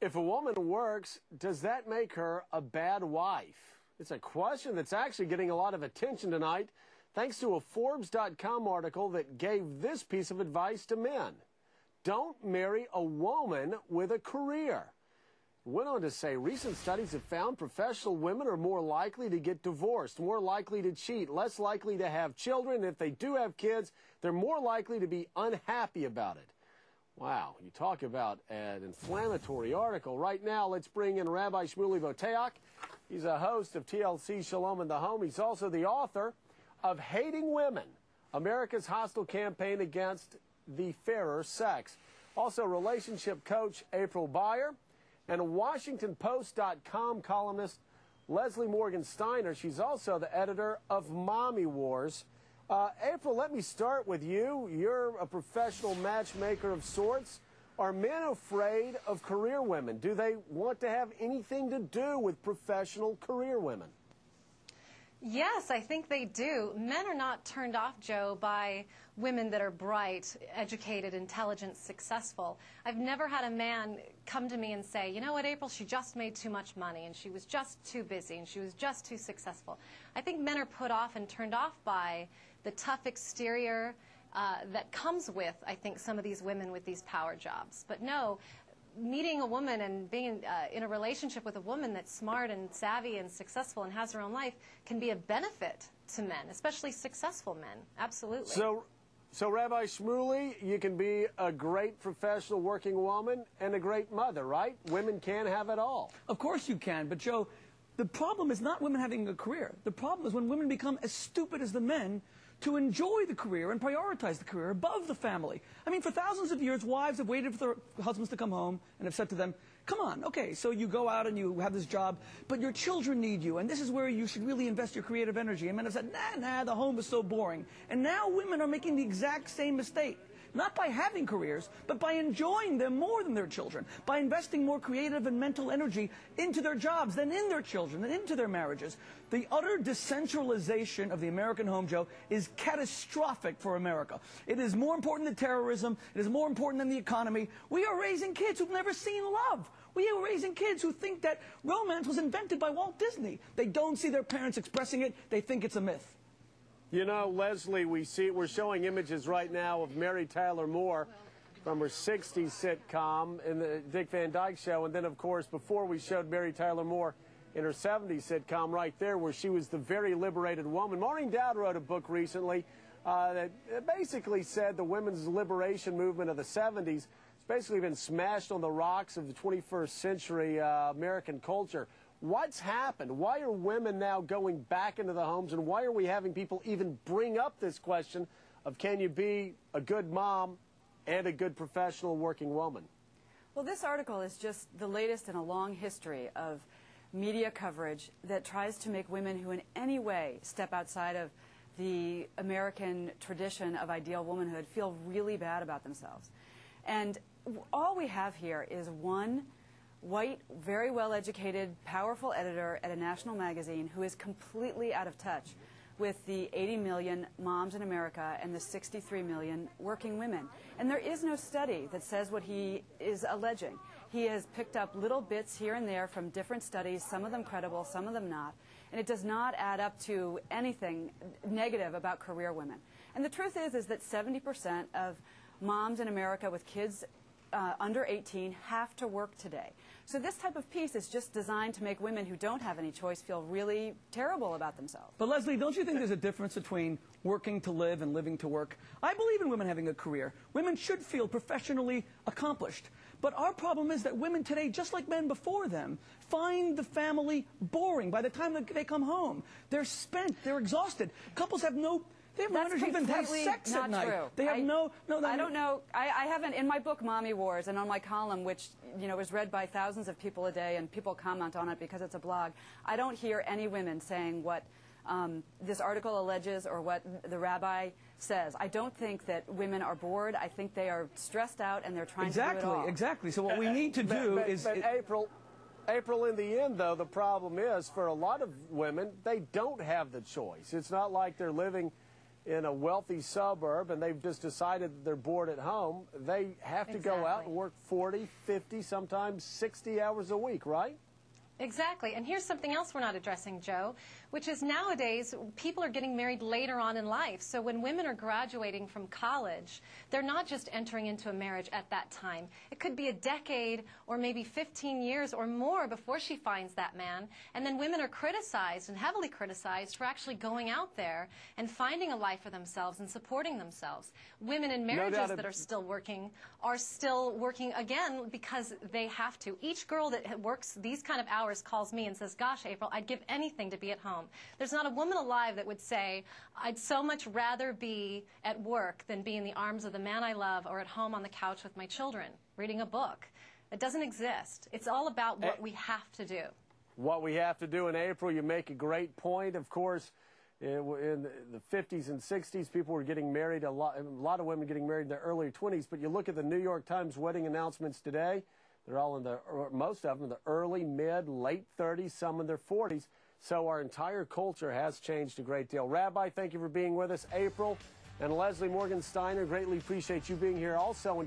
If a woman works, does that make her a bad wife? It's a question that's actually getting a lot of attention tonight, thanks to a Forbes.com article that gave this piece of advice to men. Don't marry a woman with a career. It went on to say recent studies have found professional women are more likely to get divorced, more likely to cheat, less likely to have children. And if they do have kids, they're more likely to be unhappy about it. Wow, you talk about an inflammatory article. Right now, let's bring in Rabbi Shmuely. He's a host of TLC Shalom in the Home. He's also the author of Hating Women, America's Hostile Campaign Against the Fairer Sex. Also, relationship coach April Beyer and a WashingtonPost.com columnist Leslie Morgan Steiner. She's also the editor of Mommy Wars. April, let me start with you. You're a professional matchmaker of sorts. Are men afraid of career women? Do they want to have anything to do with professional career women? Yes, I think they do. Men are not turned off, Joe, by women that are bright, educated, intelligent, successful. I've never had a man come to me and say, you know what, April, she just made too much money and she was just too busy and she was just too successful. I think men are put off and turned off by the tough exterior that comes with, I think, some of these women with these power jobs. But no, meeting a woman and being in a relationship with a woman that's smart and savvy and successful and has her own life can be a benefit to men, especially successful men. Absolutely. So Rabbi Shmuely, you can be a great professional working woman and a great mother, right? Women can have it all. Of course you can, but Joe, the problem is not women having a career. The problem is when women become as stupid as the men to enjoy the career and prioritize the career above the family. I mean, for thousands of years, wives have waited for their husbands to come home and have said to them, come on, okay, so you go out and you have this job, but your children need you, and this is where you should really invest your creative energy. And men have said, nah, the home is so boring. And now women are making the exact same mistake. Not by having careers, but by enjoying them more than their children, by investing more creative and mental energy into their jobs than in their children, than into their marriages. The utter decentralization of the American home, Joe, is catastrophic for America. It is more important than terrorism. It is more important than the economy. We are raising kids who've never seen love. We are raising kids who think that romance was invented by Walt Disney. They don't see their parents expressing it. They think it's a myth. You know, Leslie, we're showing images right now of Mary Tyler Moore from her 60s sitcom in the Dick Van Dyke Show. And then, of course, before we showed Mary Tyler Moore in her 70s sitcom right there where she was the very liberated woman. Maureen Dowd wrote a book recently that basically said the women's liberation movement of the 70s has basically been smashed on the rocks of the 21st century American culture. What's happened? Why are women now going back into the homes, and why are we having people even bring up this question of can you be a good mom and a good professional working woman? Well, this article is just the latest in a long history of media coverage that tries to make women who in any way step outside of the American tradition of ideal womanhood feel really bad about themselves. And all we have here is one white, very well-educated, powerful editor at a national magazine who is completely out of touch with the 80 million moms in America and the 63 million working women. And there is no study that says what he is alleging. He has picked up little bits here and there from different studies, some of them credible, some of them not, and it does not add up to anything negative about career women. And the truth is that 70% of moms in America with kids under 18 have to work today. So this type of piece is just designed to make women who don't have any choice feel really terrible about themselves. But Leslie, don't you think there's a difference between working to live and living to work? I believe in women having a career. Women should feel professionally accomplished. But our problem is that women today, just like men before them, find the family boring by the time they come home. They're spent, they're exhaused. Couples have no... They have no energy even to have sex at night. True. They have I don't know. I haven't, in my book, Mommy Wars, and on my column, which is read by thousands of people a day, and people comment on it because it's a blog, I don't hear any women saying what this article alleges or what the rabbi says. I don't think that women are bored. I think they are stressed out, and they're trying to do it all. Exactly. So what we need to do is... But April, in the end, though, the problem is, for a lot of women, they don't have the choice. It's not like they're living in a wealthy suburb and they've just decided that they're bored at home, they have to go out and work 40, 50, sometimes 60 hours a week, right? Exactly. And here's something else we're not addressing, Joe, which is nowadays people are getting married later on in life. So when women are graduating from college, they're not just entering into a marriage at that time. It could be a decade or maybe 15 years or more before she finds that man. And then women are criticized and heavily criticized for actually going out there and finding a life for themselves and supporting themselves. Women in marriages that are still working again because they have to. Each girl that works these kind of hours calls me and says, gosh, April, I'd give anything to be at home. There's not a woman alive that would say, I'd so much rather be at work than be in the arms of the man I love or at home on the couch with my children, reading a book. It doesn't exist. It's all about what we have to do. What we have to do. In April, you make a great point. Of course, in the 50s and 60s, people were getting married, a lot of women getting married in their early 20s. But you look at the New York Times wedding announcements today, they're all in most of them in the early, mid, late 30s, some in their 40s. So our entire culture has changed a great deal. Rabbi, thank you for being with us. April and Leslie Morgan Steiner, greatly appreciate you being here also.